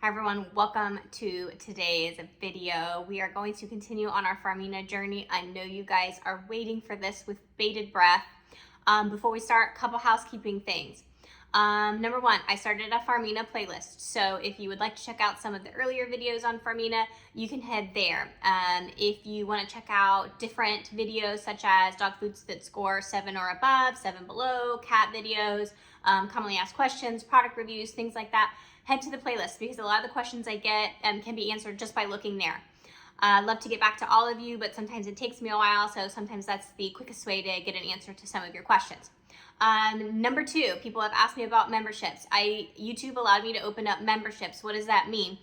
Hi everyone, welcome to today's video. We are going to continue on our Farmina journey. I know you guys are waiting for this with bated breath. Before we start, a couple housekeeping things. Number one, I started a Farmina playlist. So if you would like to check out some of the earlier videos on Farmina, you can head there. If you want to check out different videos such as dog foods that score 7 or above, 7 below, cat videos, commonly asked questions, product reviews, things like that, head to the playlist because a lot of the questions I get can be answered just by looking there. I'd love to get back to all of you, but sometimes it takes me a while, so sometimes that's the quickest way to get an answer to some of your questions. Number two, people have asked me about memberships. YouTube allowed me to open up memberships. What does that mean?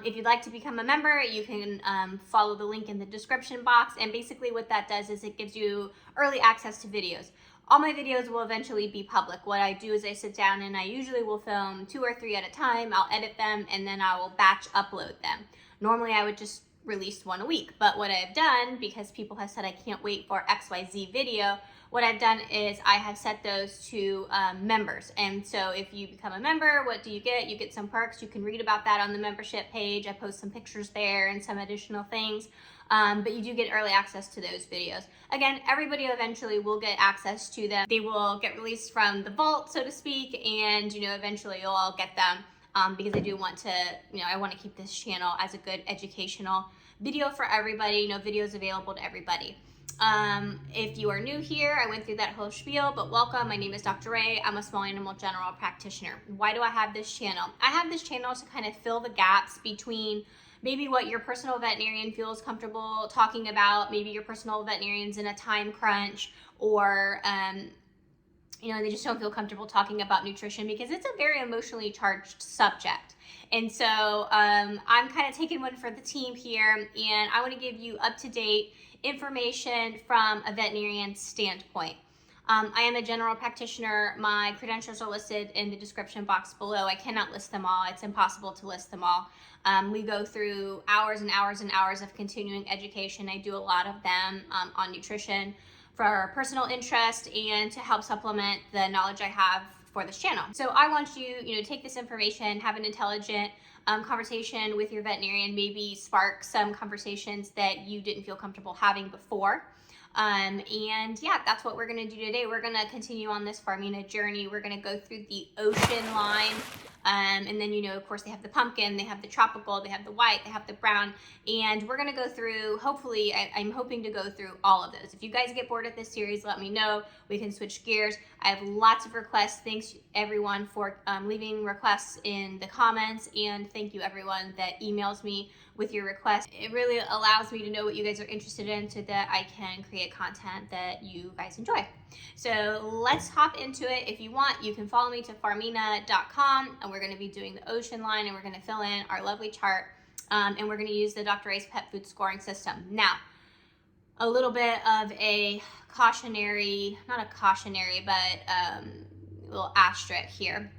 If you'd like to become a member, you can follow the link in the description box, and basically what that does is it gives you early access to videos. All my videos will eventually be public. What I do is I sit down and I usually will film 2 or 3 at a time. I'll edit them and then I will batch upload them. Normally I would just release 1 a week, but what I've done, because people have said I can't wait for XYZ video, what I've done is I have set those to members. And so if you become a member, what do you get? You get some perks. You can read about that on the membership page. I post some pictures there and some additional things. But you do get early access to those videos. Again, everybody eventually will get access to them. They will get released from the vault, so to speak, and eventually you'll all get them because I do want to, I want to keep this channel as a good educational video for everybody. Videos available to everybody. If you are new here, I went through that whole spiel, but welcome. My name is Doctorate. I'm a small animal general practitioner. Why do I have this channel? I have this channel to kind of fill the gaps between maybe what your personal veterinarian feels comfortable talking about. Maybe your personal veterinarian's in a time crunch, or they just don't feel comfortable talking about nutrition because it's a very emotionally charged subject. And so I'm kind of taking one for the team here, and I want to give you up-to-date information from a veterinarian standpoint. I am a general practitioner. My credentials are listed in the description box below. I cannot list them all. It's impossible to list them all. We go through hours and hours and hours of continuing education. I do a lot of them on nutrition for personal interest and to help supplement the knowledge I have for this channel. So I want you, to take this information, have an intelligent conversation with your veterinarian, maybe spark some conversations that you didn't feel comfortable having before. And yeah, that's what we're going to do today. We're going to continue on this Farmina journey. We're going to go through the ocean line. And then, of course, they have the pumpkin, they have the tropical, they have the white, they have the brown. And we're going to go through, hopefully, I'm hoping to go through all of those. If you guys get bored of this series, let me know. We can switch gears. I have lots of requests. Thanks, everyone, for leaving requests in the comments. And thank you, everyone that emails me with your requests. It really allows me to know what you guys are interested in so that I can create content that you guys enjoy. So let's hop into it. If you want, you can follow me to farmina.com, and we're going to be doing the ocean line, and we're going to fill in our lovely chart, and we're going to use the Doctorate's pet food scoring system. Now, a little bit of a cautionary, not a cautionary, but a little asterisk here.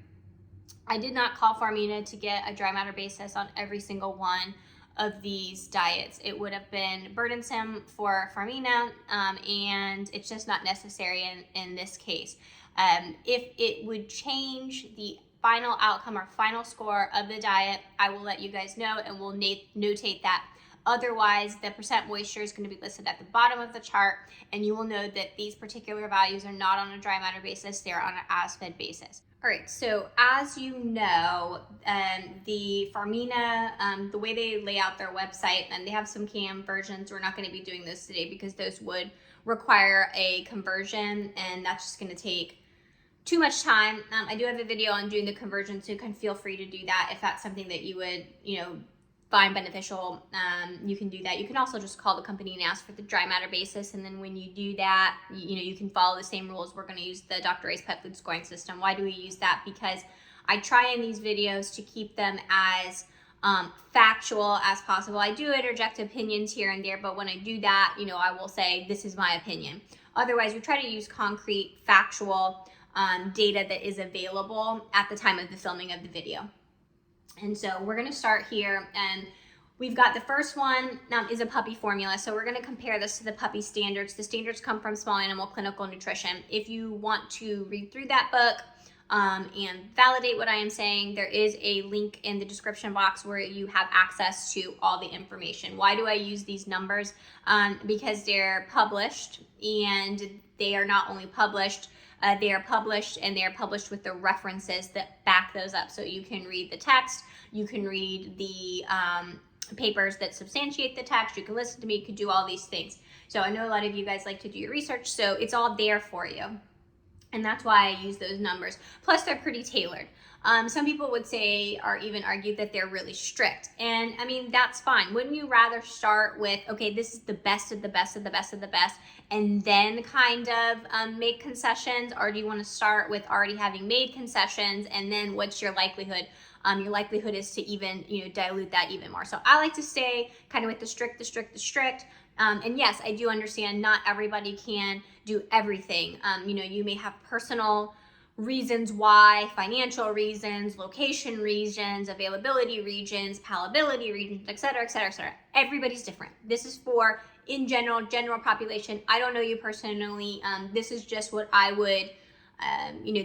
I did not call Farmina to get a dry matter basis on every single one of these diets. It would have been burdensome for Farmina, and it's just not necessary in this case. If it would change the final outcome or final score of the diet, I will let you guys know, and we'll notate that. Otherwise, the percent moisture is going to be listed at the bottom of the chart, and you will know that these particular values are not on a dry matter basis, they're on an as-fed basis. All right, so as you know, the Farmina, the way they lay out their website, and they have some CAM versions. We're not going to be doing those today because those would require a conversion, and that's just going to take too much time. I do have a video on doing the conversion, so you can feel free to do that if that's something that you would, find beneficial. You can do that. You can also just call the company and ask for the dry matter basis, and then when you do that, you can follow the same rules. We're going to use the Doctorate's pet food scoring system. Why do we use that? Because I try in these videos to keep them as factual as possible. I do interject opinions here and there, but when I do that, I will say this is my opinion. Otherwise, we try to use concrete, factual data that is available at the time of the filming of the video. And so we're going to start here, and we've got the first one is a puppy formula. So we're going to compare this to the puppy standards. The standards come from Small Animal Clinical Nutrition. If you want to read through that book, and validate what I am saying, there is a link in the description box where you have access to all the information. Why do I use these numbers? Because they're published, and they are not only published, they are published, and they are published with the references that back those up. So you can read the text, you can read the papers that substantiate the text, you can listen to me, you can do all these things. So I know a lot of you guys like to do your research, so it's all there for you. And that's why I use those numbers. Plus, they're pretty tailored. Some people would say, or even argue, that they're really strict. And I mean, that's fine. Wouldn't you rather start with, okay, this is the best of the best of the best of the best, and then kind of make concessions? Or do you want to start with already having made concessions, and then what's your likelihood? Your likelihood is to even, dilute that even more. So I like to stay kind of with the strict, the strict, the strict. And yes, I do understand not everybody can do everything. You may have personal reasons why, financial reasons, location reasons, availability regions, palatability regions, et cetera, et cetera, et cetera. Everybody's different. This is for, in general population. I don't know you personally. This is just what I would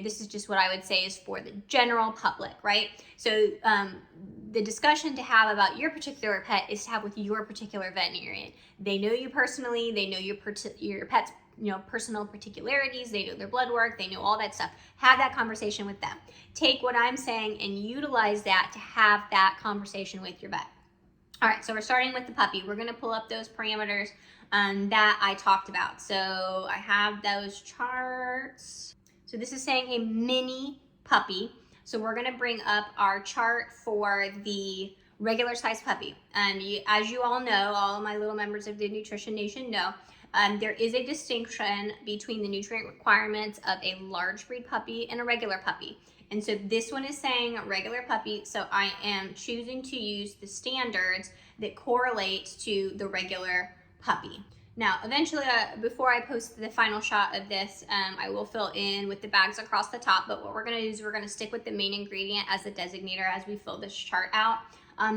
this is just what I would say is for the general public, right? So the discussion to have about your particular pet is to have with your particular veterinarian. They know you personally, they know your pet's personal particularities, they know their blood work, they know all that stuff. Have that conversation with them. Take what I'm saying and utilize that to have that conversation with your vet. All right, so we're starting with the puppy. We're gonna pull up those parameters that I talked about. So I have those charts. So this is saying a mini puppy. So we're gonna bring up our chart for the regular size puppy. As you all know, all of my little members of the Nutrition Nation know, there is a distinction between the nutrient requirements of a large breed puppy and a regular puppy. And so this one is saying regular puppy, so I am choosing to use the standards that correlate to the regular puppy. Now, eventually, before I post the final shot of this, I will fill in with the bags across the top, but what we're gonna do is we're gonna stick with the main ingredient as the designator as we fill this chart out.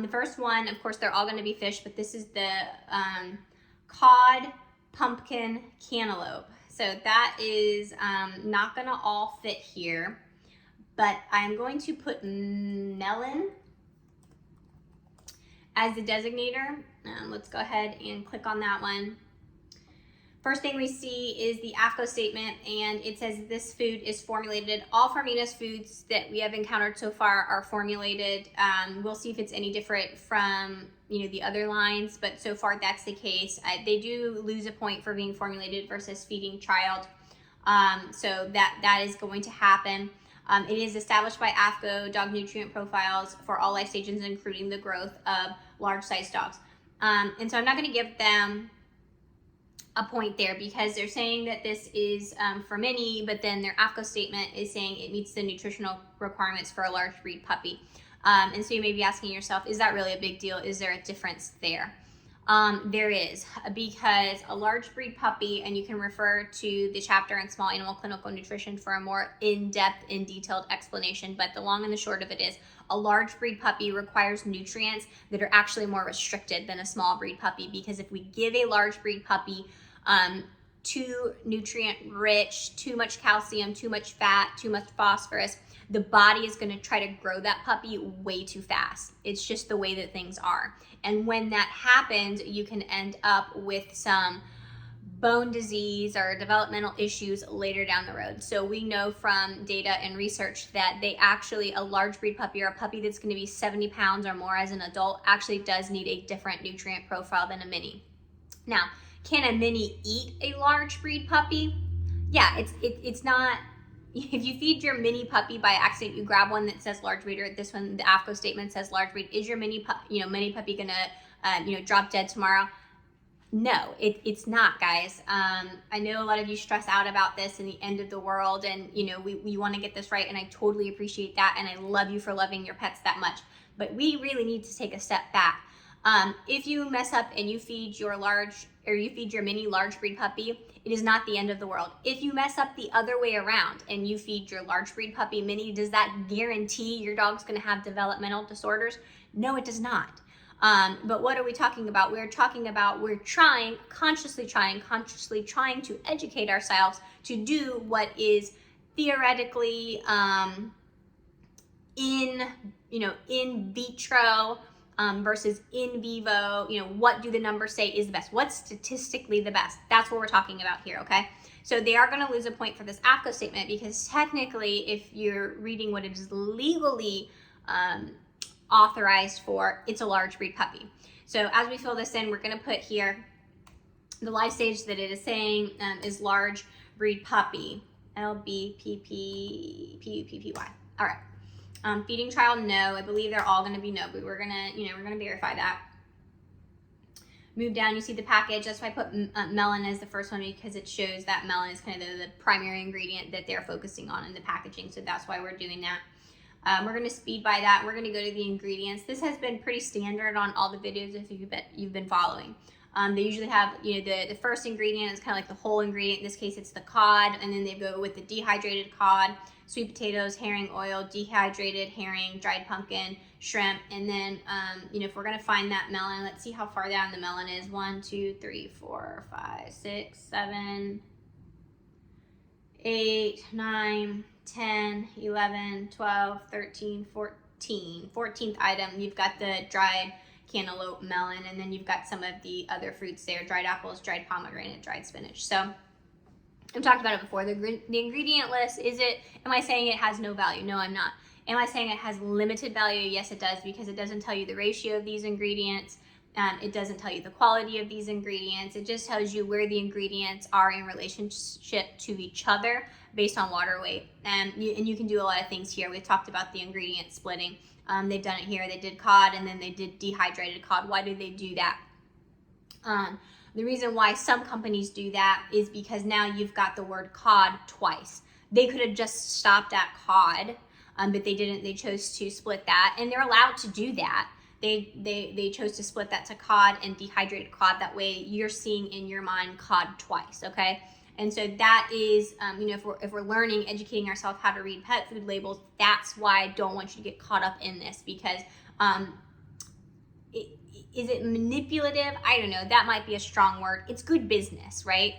The first one, of course, they're all gonna be fish, but this is the cod, pumpkin, cantaloupe. So that is not gonna all fit here, but I'm going to put melon as the designator. Let's go ahead and click on that one. First thing we see is the AFCO statement, and it says this food is formulated. All Farmina's foods that we have encountered so far are formulated. We'll see if it's any different from the other lines, but so far that's the case. They do lose a point for being formulated versus feeding child, so that is going to happen. It is established by AFCO dog nutrient profiles for all life stages, including the growth of large-sized dogs. And so I'm not going to give them a point there because they're saying that this is for many, but then their AFCO statement is saying it meets the nutritional requirements for a large breed puppy. And so you may be asking yourself, is that really a big deal? Is there a difference there? There is, because a large breed puppy, and you can refer to the chapter in Small Animal Clinical Nutrition for a more in-depth and detailed explanation, but the long and the short of it is a large breed puppy requires nutrients that are actually more restricted than a small breed puppy, because if we give a large breed puppy too nutrient rich, too much calcium, too much fat, too much phosphorus, the body is going to try to grow that puppy way too fast. It's just the way that things are. And when that happens, you can end up with some bone disease or developmental issues later down the road. So we know from data and research that a large breed puppy, or a puppy that's going to be 70 pounds or more as an adult, actually does need a different nutrient profile than a mini. Now, can a mini eat a large breed puppy? Yeah, it's not. If you feed your mini puppy by accident, you grab one that says large breed, or this one, the AFCO statement says large breed. Is your mini puppy gonna drop dead tomorrow? No, it's not, guys. I know a lot of you stress out about this and the end of the world, and we want to get this right, and I totally appreciate that, and I love you for loving your pets that much. But we really need to take a step back. If you mess up and you feed your mini large breed puppy, it is not the end of the world. If you mess up the other way around and you feed your large breed puppy mini, does that guarantee your dog's gonna have developmental disorders? No, it does not. But what are we talking about? We're consciously trying to educate ourselves to do what is theoretically in vitro versus in vivo, what do the numbers say is the best? What's statistically the best? That's what we're talking about here, okay? So they are going to lose a point for this AFCO statement because technically, if you're reading what it is legally authorized for, it's a large breed puppy. So as we fill this in, we're going to put here the life stage that it is saying is large breed puppy, LBPPY. All right. Feeding trial, no. I believe they're all going to be no, but we're gonna verify that. Move down, you see the package. That's why I put melon as the first one, because it shows that melon is kind of the primary ingredient that they're focusing on in the packaging. So that's why we're doing that. We're going to speed by that. We're going to go to the ingredients. This has been pretty standard on all the videos if you've been following. They usually have, the first ingredient is kind of like the whole ingredient. In this case, it's the cod, and then they go with the dehydrated cod, sweet potatoes, herring oil, dehydrated herring, dried pumpkin, shrimp, and then, if we're going to find that melon, let's see how far down the melon is. 1, 2, 3, 4, 5, 6, 7, 8, 9, 10, 11, 12, 13, 14. 14th item, you've got the dried cantaloupe, melon, and then you've got some of the other fruits there, dried apples, dried pomegranate, dried spinach. So I've talked about it before. The ingredient list, am I saying it has no value? No, I'm not. Am I saying it has limited value? Yes, it does, because it doesn't tell you the ratio of these ingredients. It doesn't tell you the quality of these ingredients. It just tells you where the ingredients are in relationship to each other based on water weight. And you can do a lot of things here. We've talked about the ingredient splitting. They've done it here. They did cod and then they did dehydrated cod. Why do they do that? The reason why some companies do that is because now you've got the word cod twice. They could have just stopped at cod, but they didn't. They chose to split that, and they're allowed to do that. They chose to split that to cod and dehydrated cod. That way you're seeing in your mind cod twice, okay? And so that is, if we're learning, educating ourselves how to read pet food labels, that's why I don't want you to get caught up in this, because is it manipulative? I don't know. That might be a strong word. It's good business, right?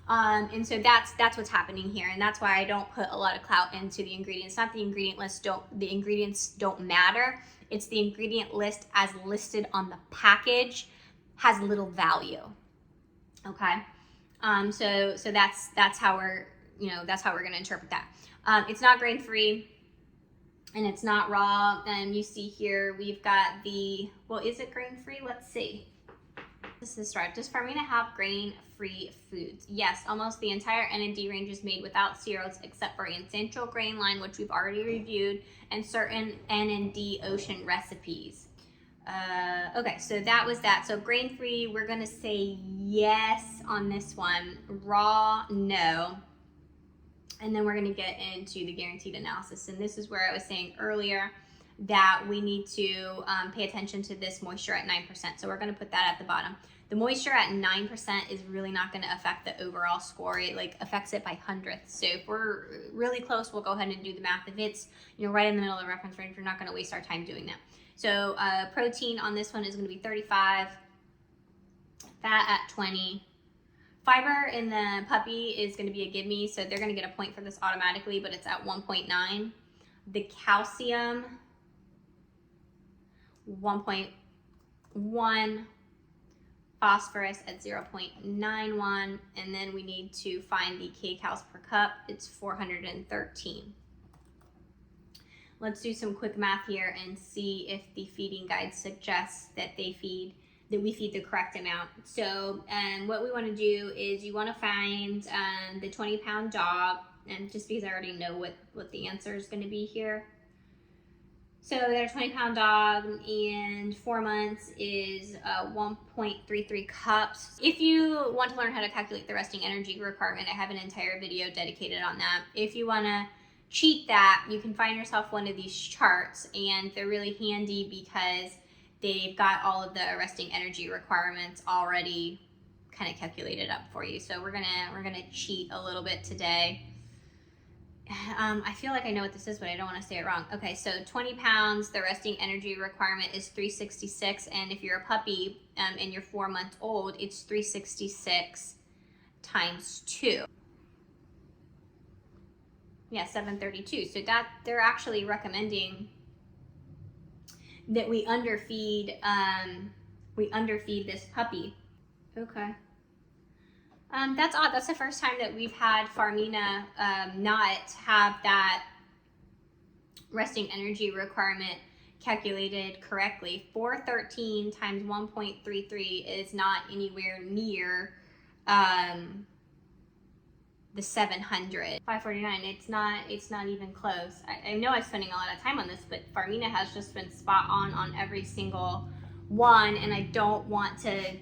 And so that's what's happening here, and that's why I don't put a lot of clout into the ingredients. Not the ingredient list. The ingredients don't matter. It's the ingredient list as listed on the package has little value. Okay. So that's how we're going to interpret that. It's not grain free and it's not raw. And you see here, we've got is it grain free? Let's see. This is right. Does Farmina have grain free foods? Yes, almost the entire N&D range is made without cereals except for an essential grain line, which we've already reviewed, and certain N&D ocean recipes. Okay, so that was that. So grain free, we're gonna say yes on this one. Raw, no. And then we're gonna get into the guaranteed analysis. And this is where I was saying earlier that we need to pay attention to this moisture at 9%. So we're gonna put that at the bottom. The moisture at 9% is really not gonna affect the overall score. It affects it by hundredths. So if we're really close, we'll go ahead and do the math. If it's right in the middle of the reference range, we're not gonna waste our time doing that. So protein on this one is going to be 35, fat at 20. Fiber in the puppy is going to be a gimme, so they're going to get a point for this automatically, but it's at 1.9. The calcium, 1.1. Phosphorus at 0.91, and then we need to find the kcals per cup. It's 413. Let's do some quick math here and see if the feeding guide suggests that we feed the correct amount. So what we want to do is you want to find the 20-pound dog, and just because I already know what the answer is going to be here. So their 20-pound dog in 4 months is 1.33 cups. If you want to learn how to calculate the resting energy requirement, I have an entire video dedicated on that. If you want to cheat that, you can find yourself one of these charts, and they're really handy because they've got all of the resting energy requirements already kind of calculated up for you. So we're gonna cheat a little bit today. I feel like I know what this is, but I don't want to say it wrong. Okay, so 20 pounds, the resting energy requirement is 366, and if you're a puppy and you're 4 months old, it's 366 times 2. Yeah, 732. So that they're actually recommending that we underfeed this puppy. Okay. That's odd. That's the first time that we've had Farmina not have that resting energy requirement calculated correctly. 413 times 1.33 is not anywhere near the 700. 549, it's not even close. I know I'm spending a lot of time on this, but Farmina has just been spot on every single one, and I don't want to,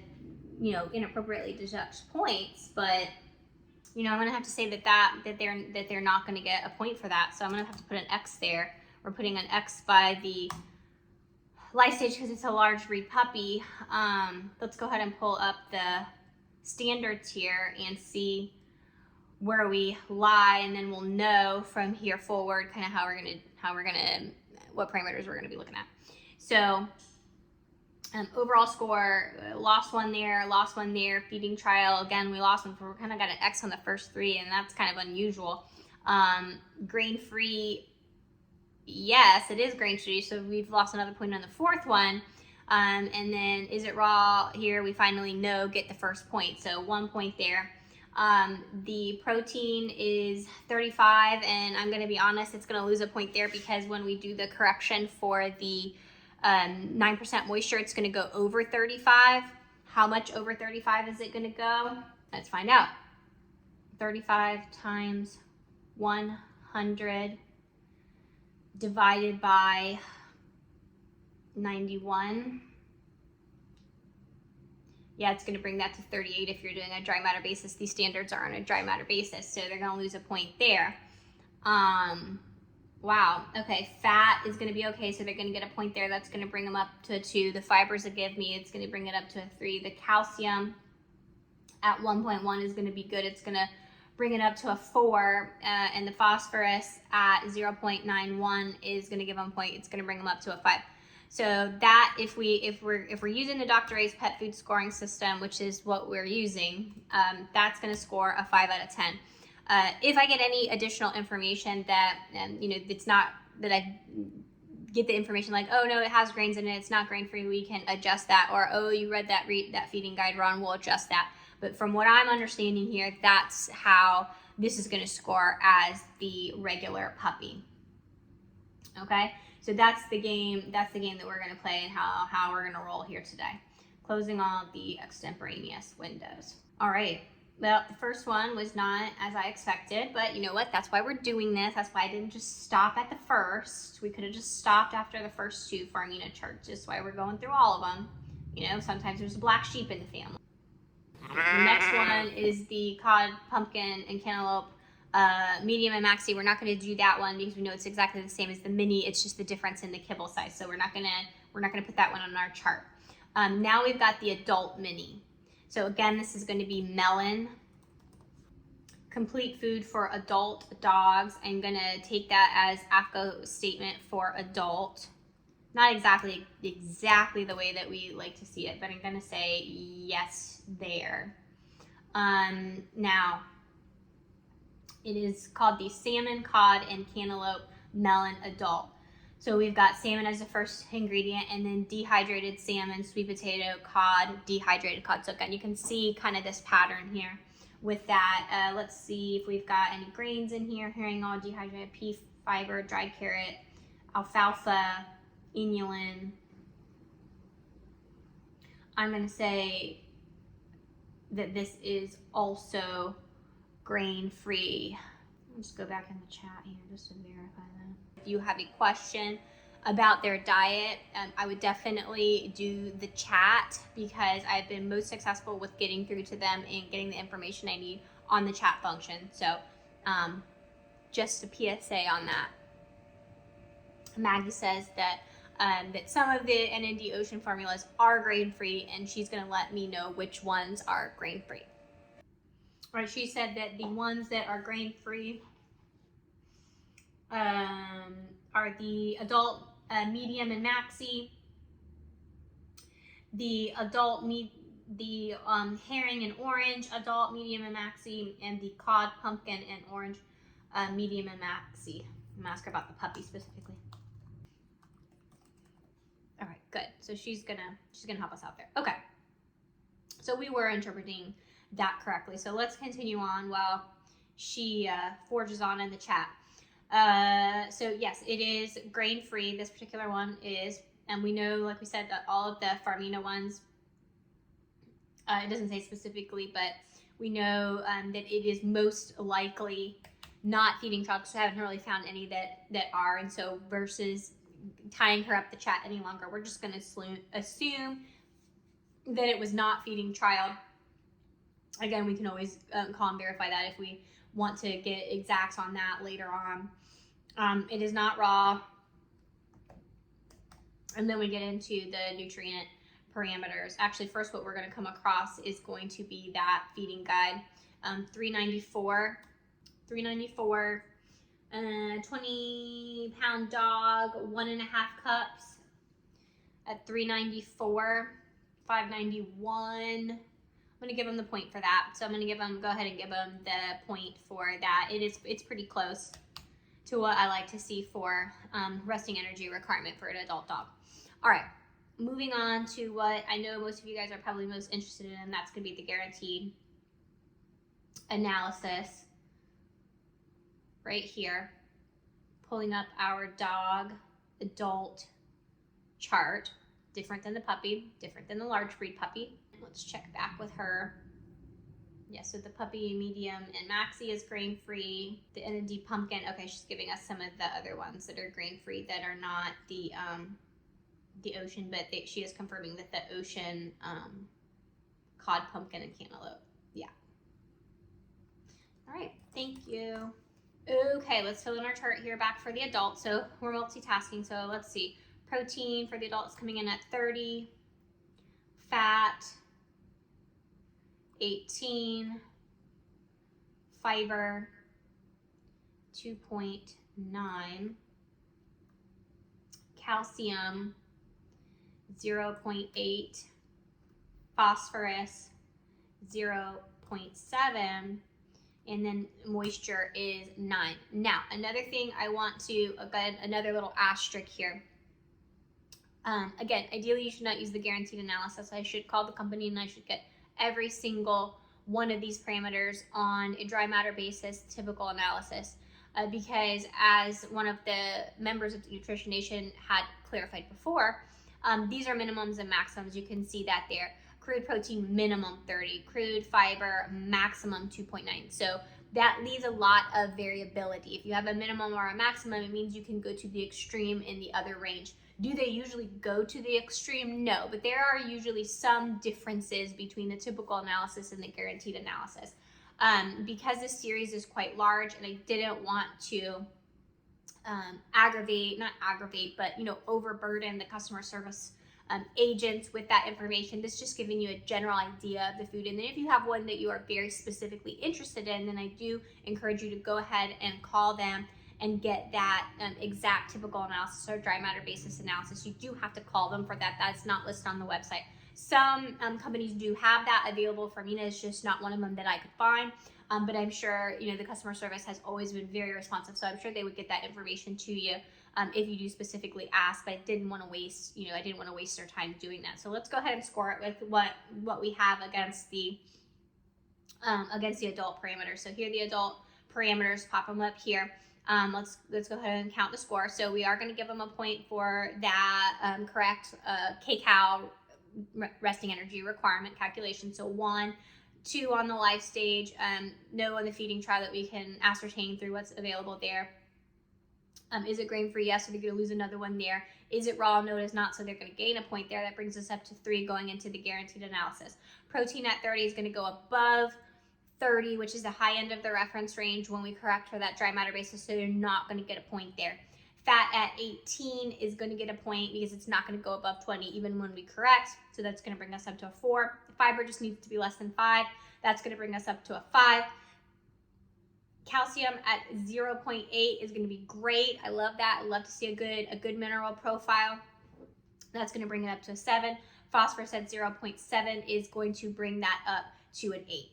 you know, inappropriately deduct points, but you know, I'm gonna have to say that they're not gonna get a point for that. So I'm gonna have to put an X there. We're putting an X by the life stage because it's a large breed puppy. Let's go ahead and pull up the standards here and see where we lie, and then we'll know from here forward kind of what parameters we're gonna be looking at. So overall score, lost one there, feeding trial, again, we lost one, so we're kind of got an X on the first three, and that's kind of unusual. Grain-free, yes, it is grain-free, so we've lost another point on the fourth one. And then is it raw? Here we finally know, get the first point, so 1 point there. The protein is 35, and I'm going to be honest, it's going to lose a point there because when we do the correction for the 9% moisture, it's going to go over 35. How much over 35 is it going to go? Let's find out. 35 times 100 divided by 91. Yeah, it's going to bring that to 38 if you're doing a dry matter basis. These standards are on a dry matter basis, so they're going to lose a point there. Wow. Okay, fat is going to be okay, so they're going to get a point there. That's going to bring them up to a 2. The fibers that give me, it's going to bring it up to a 3. The calcium at 1.1 is going to be good. It's going to bring it up to a 4, and the phosphorus at 0.91 is going to give them a point. It's going to bring them up to a 5. So that if we're using the Doctorate's pet food scoring system, which is what we're using, that's going to score a 5 out of 10. If I get any additional information that you know, it's not that I get the information like, oh no, it has grains in it, it's not grain free, we can adjust that, or oh, you read that feeding guide wrong, we'll adjust that. But from what I'm understanding here, that's how this is going to score as the regular puppy. Okay. So that's the game that we're going to play and how we're going to roll here today. Closing all the extemporaneous windows. All right. Well, the first one was not as I expected, but you know what? That's why we're doing this. That's why I didn't just stop at the first. We could have just stopped after the first 2 Farmina charts. That's why we're going through all of them. You know, sometimes there's a black sheep in the family. The next one is the cod, pumpkin, and cantaloupe. Medium and maxi, we're not going to do that one because we know it's exactly the same as the mini. It's just the difference in the kibble size, so we're not going to put that one on our chart. Now we've got the adult mini. So again, this is going to be melon, complete food for adult dogs. I'm going to take that as AFCO statement for adult. Not exactly the way that we like to see it, but I'm going to say yes there. Now, it is called the salmon, cod, and cantaloupe melon adult. So we've got salmon as the first ingredient, and then dehydrated salmon, sweet potato, cod, dehydrated cod. So again, you can see kind of this pattern here with that. Let's see if we've got any grains in here. Herring, all dehydrated, pea fiber, dried carrot, alfalfa, inulin. I'm going to say that this is also grain-free. I'll just go back in the chat here just to verify that. If you have a question about their diet, I would definitely do the chat because I've been most successful with getting through to them and getting the information I need on the chat function. So just a PSA on that. Maggie says that that some of the N&D Ocean formulas are grain-free, and she's going to let me know which ones are grain-free. Right, she said that the ones that are grain-free are the adult medium and maxi, the adult herring and orange adult medium and maxi, and the cod pumpkin and orange medium and maxi. I'm gonna ask her about the puppy specifically. All right, good. So she's gonna help us out there. Okay. So we were interpreting that correctly. So let's continue on while she forges on in the chat. So yes, it is grain-free. This particular one is, and we know, like we said, that all of the Farmina ones, it doesn't say specifically, but we know that it is most likely not feeding child, because I haven't really found any that are. And so versus tying her up the chat any longer, we're just going to assume that it was not feeding child. Again, we can always call and verify that if we want to get exacts on that later on. It is not raw. And then we get into the nutrient parameters. Actually, first what we're going to come across is going to be that feeding guide. 394, 20-pound dog, 1.5 cups at 394, 591. I'm gonna give them the point for that. So I'm gonna go ahead and give them the point for that. It's pretty close to what I like to see for resting energy requirement for an adult dog. All right, moving on to what I know most of you guys are probably most interested in, and that's gonna be the guaranteed analysis right here. Pulling up our dog adult chart, different than the puppy, different than the large breed puppy. Let's check back with her. Yeah, so the puppy, medium, and maxi is grain-free. The N&D pumpkin, okay, she's giving us some of the other ones that are grain-free that are not the ocean, but she is confirming that the ocean cod, pumpkin, and cantaloupe. Yeah. All right, thank you. Okay, let's fill in our chart here back for the adult. So we're multitasking, so let's see. Protein for the adult is coming in at 30. Fat, 18. Fiber, 2.9. Calcium, 0.8. Phosphorus, 0.7. And then moisture is 9. Now, another thing I want to, again, another little asterisk here. Again, ideally you should not use the guaranteed analysis. I should call the company and I should get every single one of these parameters on a dry matter basis, typical analysis. Because as one of the members of the Nutrition Nation had clarified before, these are minimums and maximums. You can see that there. Crude protein, minimum 30. Crude fiber, maximum 2.9. So that leaves a lot of variability. If you have a minimum or a maximum, it means you can go to the extreme in the other range. Do they usually go to the extreme? No, but there are usually some differences between the typical analysis and the guaranteed analysis. Because this series is quite large and I didn't want to overburden the customer service agents with that information. This is just giving you a general idea of the food. And then if you have one that you are very specifically interested in, then I do encourage you to go ahead and call them and get that exact typical analysis or dry matter basis analysis. You do have to call them for that. That's not listed on the website. Some companies do have that available. Farmina is just not one of them that I could find. But I'm sure, the customer service has always been very responsive. So I'm sure they would get that information to you if you do specifically ask. But I didn't want to waste, I didn't want to waste their time doing that. So let's go ahead and score it with what we have against the adult parameters. So here are the adult parameters. Pop them up here. Let's go ahead and count the score. So we are going to give them a point for that correct kcal resting energy requirement calculation. So 1, 2 on the life stage, no on the feeding trial that we can ascertain through what's available there. Is it grain-free? Yes, so they're going to lose another one there. Is it raw? No, it is not, so they're going to gain a point there. That brings us up to 3 going into the guaranteed analysis. Protein at 30 is going to go above 30, which is the high end of the reference range when we correct for that dry matter basis, so they're not going to get a point there. Fat at 18 is going to get a point because it's not going to go above 20 even when we correct, so that's going to bring us up to a 4. The fiber just needs to be less than 5. That's going to bring us up to a 5. Calcium at 0.8 is going to be great. I love that. I love to see a good mineral profile. That's going to bring it up to a 7. Phosphorus at 0.7 is going to bring that up to an 8.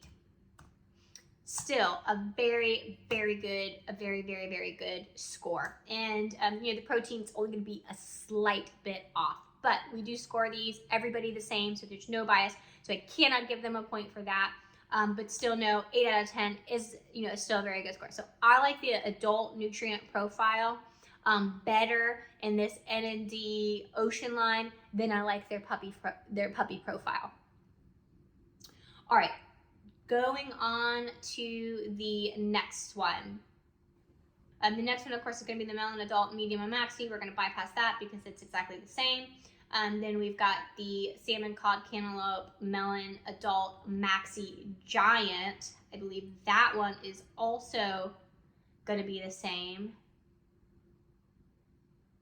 still a very, very good, very good score. And you know, the protein's only going to be a slight bit off, but we do score these everybody the same, so there's no bias. So I cannot give them a point for that. But still, no, 8 out of 10 is, you know, still a very good score. So I like the adult nutrient profile better in this N&D ocean line than I like their puppy profile. All right, going on to the next one. The next one, of course, is going to be the melon adult, medium, and maxi. We're going to bypass that because it's exactly the same. Then we've got the salmon, cod, cantaloupe, melon, adult, maxi, giant. I believe that one is also going to be the same.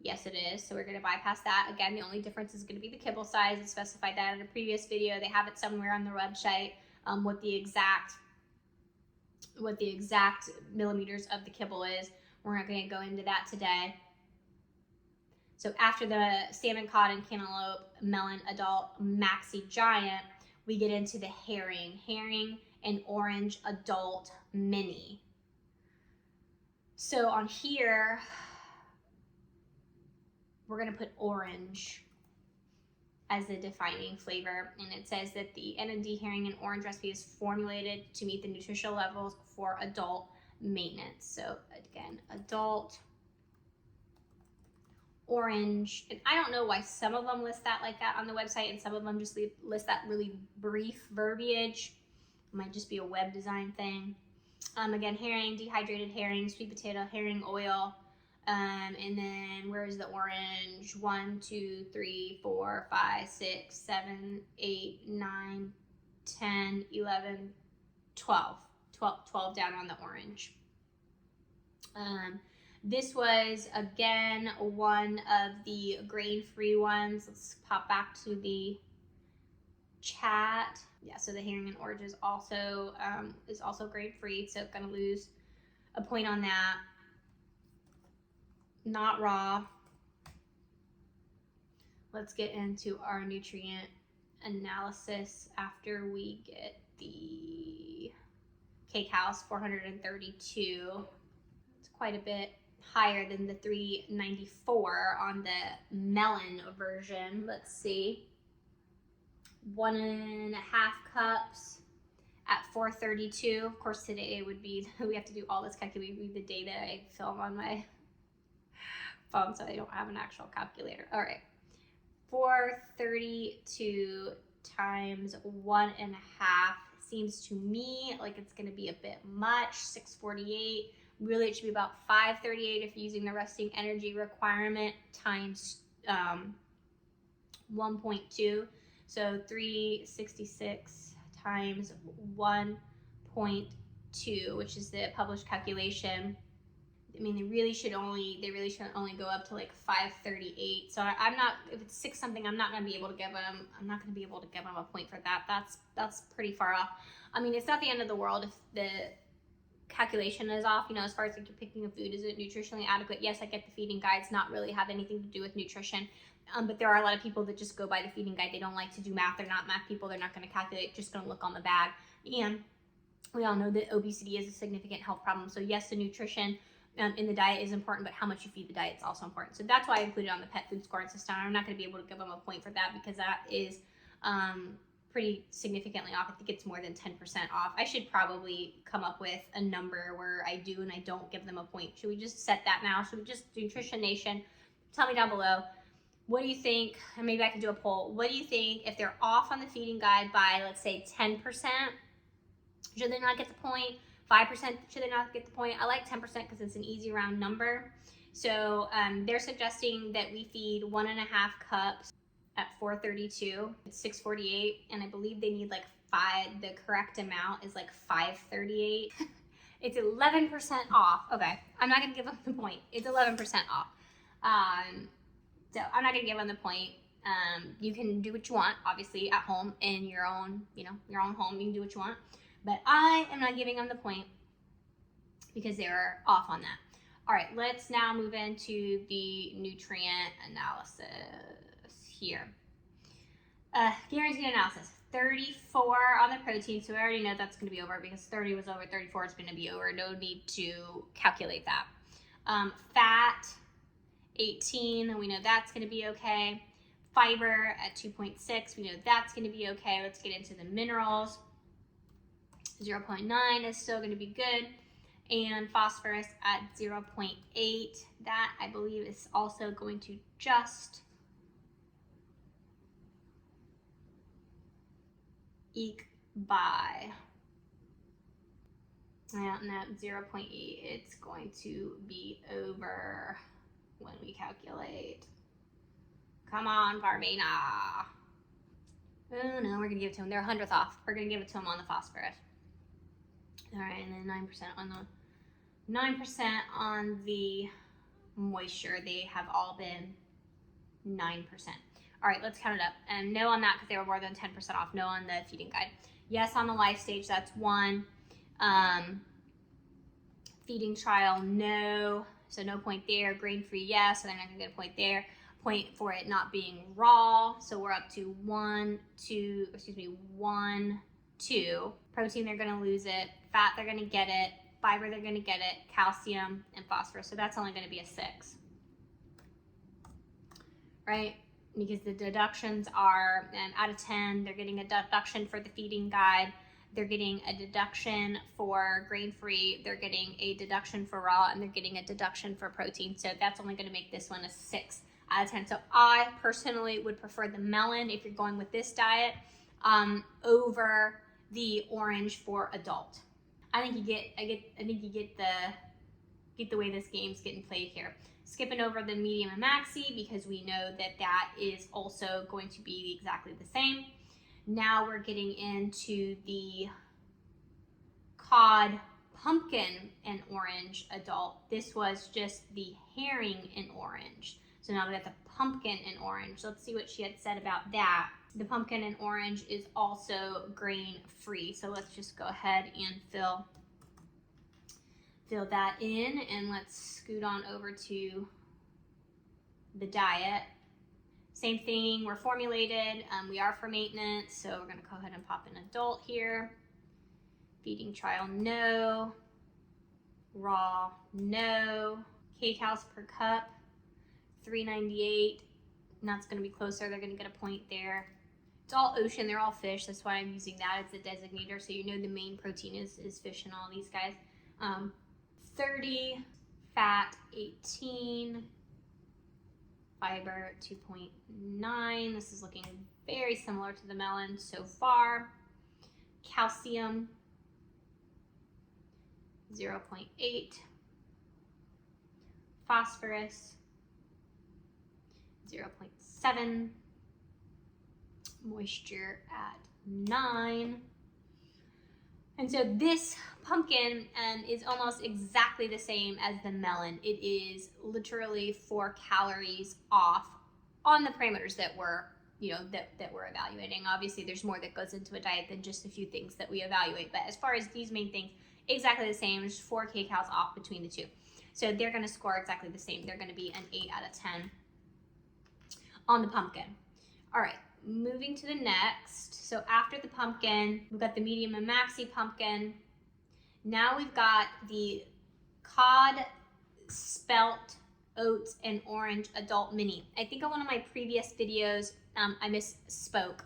Yes, it is. So we're going to bypass that. Again, the only difference is going to be the kibble size. I specified that in a previous video. They have it somewhere on their website, what the exact millimeters of the kibble is. We're not going to go into that today. So after the salmon, cod, and cantaloupe, melon, adult, maxi, giant, we get into the herring and orange, adult, mini. So on here, we're going to put orange as the defining flavor, and it says that the N&D herring and orange recipe is formulated to meet the nutritional levels for adult maintenance. So again, adult, orange, and I don't know why some of them list that like that on the website and some of them just list that really brief verbiage. It might just be a web design thing. Again, herring, dehydrated herring, sweet potato, herring oil, and then where's the orange? 1, 2, 3, 4, 5, 6, 7, 8, 9, 10, 11, 12 down on the orange. This was, again, one of the grain-free ones. Let's pop back to the chat. Yeah, so the herring and orange is also grain-free, so gonna lose a point on that. Not raw. Let's get into our nutrient analysis after we get the Cake House 432. It's quite a bit higher than the 394 on the melon version. Let's see. 1.5 cups at 432. Of course, today would be, we have to do all this calculating, the data I film on my phone, so I don't have an actual calculator. All right, 432 times 1.5 seems to me like it's going to be a bit much. 648. Really, it should be about 538 if using the resting energy requirement times 1.2. So 366 times 1.2, which is the published calculation. I mean, they really shouldn't only go up to like 538. So I'm not, if it's 6 something, I'm not going to be able to give them a point for that. That's pretty far off. I mean, it's not the end of the world if the calculation is off, you know, as far as like you're picking a food, is it nutritionally adequate? Yes, I get the feeding guides not really have anything to do with nutrition, but there are a lot of people that just go by the feeding guide. They don't like to do math. They're not math people. They're not going to calculate, just going to look on the bag. And we all know that obesity is a significant health problem. So yes, the nutrition in the diet is important, but how much you feed the diet is also important. So that's why I included it on the pet food scoring system. I'm not going to be able to give them a point for that because that is pretty significantly off. I think it's more than 10% off. I should probably come up with a number where I do and I don't give them a point. Should we just set that now? Should we just, Nutrition Nation, tell me down below, what do you think? And maybe I can do a poll. What do you think if they're off on the feeding guide by, let's say, 10%? Should they not get the point? 5%, should they not get the point? I like 10% because it's an easy round number. So they're suggesting that we feed 1.5 cups at 432. It's 648, and I believe they need like 5. The correct amount is like 538. It's 11% off. Okay, I'm not gonna give them the point. It's 11% off. So I'm not gonna give them the point. You can do what you want, obviously, at home in your own, your own home. You can do what you want. But I am not giving them the point because they're off on that. All right, let's now move into the nutrient analysis here. Guaranteed analysis, 34 on the protein, so we already know that's going to be over because 30 was over, 34 is going to be over. No need to calculate that. Fat, 18, we know that's going to be okay. Fiber at 2.6, we know that's going to be okay. Let's get into the minerals. 0.9 is still going to be good. And phosphorus at 0.8, that I believe is also going to just eke by. Yeah, no, 0.8, it's going to be over when we calculate. Come on, Farmina. Oh no, we're gonna give it to them. They're 100th off. We're gonna give it to them on the phosphorus. All right, and then 9% on the moisture. They have all been 9%. All right, let's count it up. And no on that because they were more than 10% off. No on the feeding guide. Yes on the life stage, that's 1. Feeding trial, no. So no point there. Grain-free, yes. So they're not gonna get a point there. Point for it not being raw. So we're up to 1, 2. Protein, they're gonna lose it. Fat, they're gonna get it. Fiber, they're gonna get it. Calcium and phosphorus. So that's only gonna be a 6. Right? Because the deductions are out of 10, they're getting a deduction for the feeding guide. They're getting a deduction for grain-free. They're getting a deduction for raw, and they're getting a deduction for protein. So that's only gonna make this one a 6 out of 10. So I personally would prefer the melon if you're going with this diet over the orange for adult. I think you get the way this game's getting played here. Skipping over the medium and maxi because we know that that is also going to be exactly the same. Now we're getting into the cod pumpkin and orange adult. This was just the herring in orange. So now we got the pumpkin and orange. Let's see what she had said about that. The pumpkin and orange is also grain free. So let's just go ahead and fill that in, and let's scoot on over to the diet. Same thing, we're formulated, we are for maintenance, so we're gonna go ahead and pop in adult here. Feeding trial, no. Raw, no. kcals per cup, 398, and that's gonna be closer, they're gonna get a point there. It's all ocean, they're all fish, that's why I'm using that as a designator, so you know the main protein is fish in all these guys. 30, fat 18, fiber 2.9. This is looking very similar to the melon so far. Calcium 0.8, phosphorus 0.7, moisture at 9. And so this pumpkin is almost exactly the same as the melon. It is literally 4 calories off on the parameters that we're, that we're evaluating. Obviously, there's more that goes into a diet than just a few things that we evaluate. But as far as these main things, exactly the same. There's 4 kcals off between the two. So they're going to score exactly the same. They're going to be an 8 out of 10 on the pumpkin. All right. Moving to the next. So after the pumpkin, we've got the medium and maxi pumpkin. Now we've got the cod, spelt, oats, and orange adult mini. I think in one of my previous videos, I misspoke.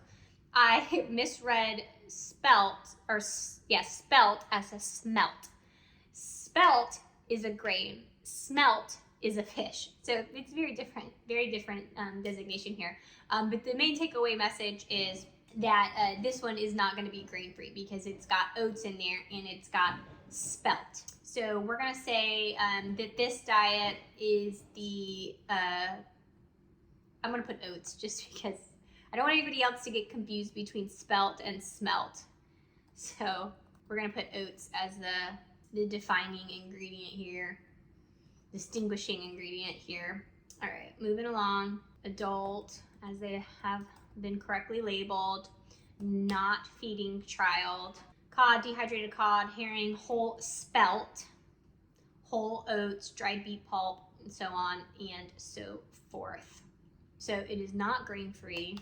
I misread spelt as a smelt. Spelt is a grain. Smelt is a fish. So it's very different designation here. But the main takeaway message is that this one is not going to be grain-free because it's got oats in there and it's got spelt. So we're going to say that this diet is the, I'm going to put oats just because I don't want anybody else to get confused between spelt and smelt. So we're going to put oats as the defining ingredient here, distinguishing ingredient here. All right, moving along. Adult, as they have been correctly labeled, not feeding child. Cod, dehydrated cod, herring, whole spelt, whole oats, dried beet pulp, and so on and so forth. So it is not grain-free.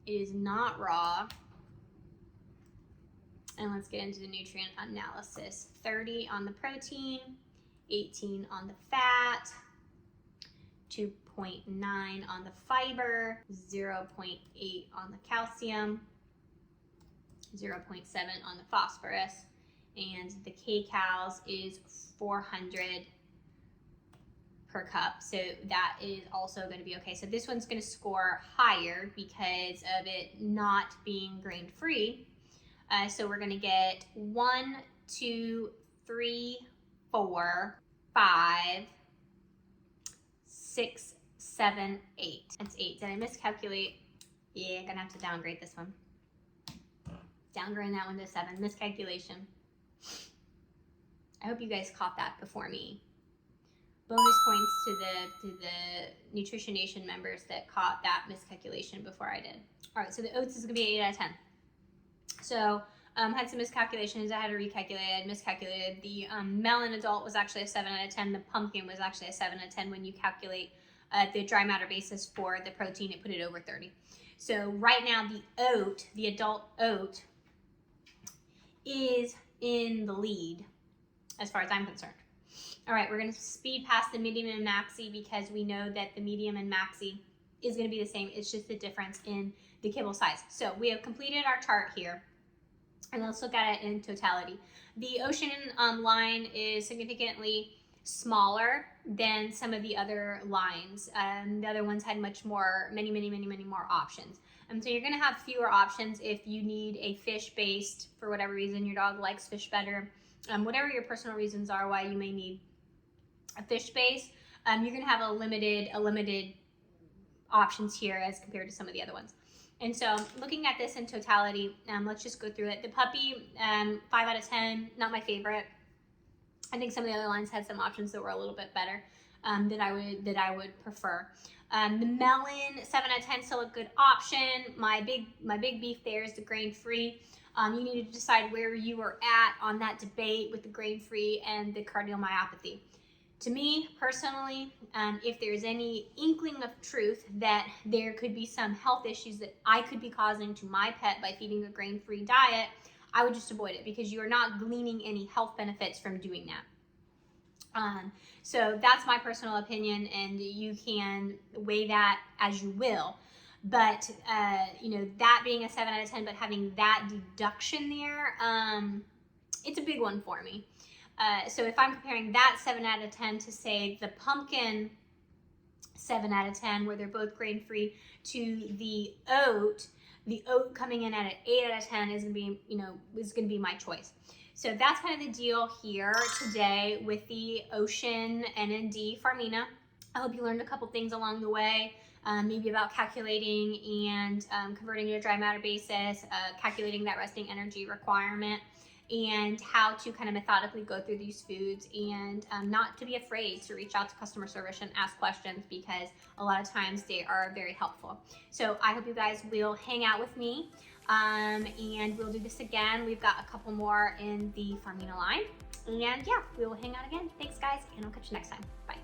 It is not raw. And let's get into the nutrient analysis. 30 on the protein, 18 on the fat, 2.9 on the fiber, 0.8 on the calcium, 0.7 on the phosphorus, and the kcals is 400 per cup. So that is also going to be okay. So this one's going to score higher because of it not being grain-free. So we're going to get 1, 2, 3, 4, 5, 6, 7, 8. That's 8. Did I miscalculate? Yeah, I'm going to have to downgrade this one. Downgrade that one to 7. Miscalculation. I hope you guys caught that before me. Bonus points to the Nutrition Nation members that caught that miscalculation before I did. All right, so the oats is going to be 8 out of 10. So had some miscalculations. I had to recalculate. I had miscalculated. The melon adult was actually a 7 out of 10. The pumpkin was actually a 7 out of 10 when you calculate the dry matter basis for the protein. It put it over 30. So right now the adult oat is in the lead as far as I'm concerned. All right, we're going to speed past the medium and maxi because we know that the medium and maxi is going to be the same. It's just the difference in the kibble size. So we have completed our chart here, and let's look at it in totality. The ocean line is significantly smaller than some of the other lines. The other ones had many more options. So you're going to have fewer options if you need a fish-based, for whatever reason, your dog likes fish better. Whatever your personal reasons are why you may need a fish base, you're going to have a limited options here as compared to some of the other ones. And so looking at this in totality, let's just go through it. The puppy, 5 out of 10, not my favorite. I think some of the other lines had some options that were a little bit better that I would prefer. The melon, 7 out of 10, still a good option. My big beef there is the grain-free. You need to decide where you are at on that debate with the grain-free and the cardiomyopathy. To me, personally, if there's any inkling of truth that there could be some health issues that I could be causing to my pet by feeding a grain-free diet, I would just avoid it because you are not gleaning any health benefits from doing that. So that's my personal opinion, and you can weigh that as you will. But, that being a 7 out of 10, but having that deduction there, it's a big one for me. So if I'm comparing that 7 out of 10 to, say, the pumpkin 7 out of 10, where they're both grain-free, to the oat coming in at an 8 out of 10 is going to be my choice. So that's kind of the deal here today with the Ocean N&D Farmina. I hope you learned a couple things along the way. Maybe about calculating and converting to a dry matter basis, calculating that resting energy requirement, and how to kind of methodically go through these foods, and not to be afraid to reach out to customer service and ask questions because a lot of times they are very helpful. So I hope you guys will hang out with me, and we'll do this again. We've got a couple more in the Farmina line, and yeah, we will hang out again. Thanks guys, and I'll catch you next time. Bye.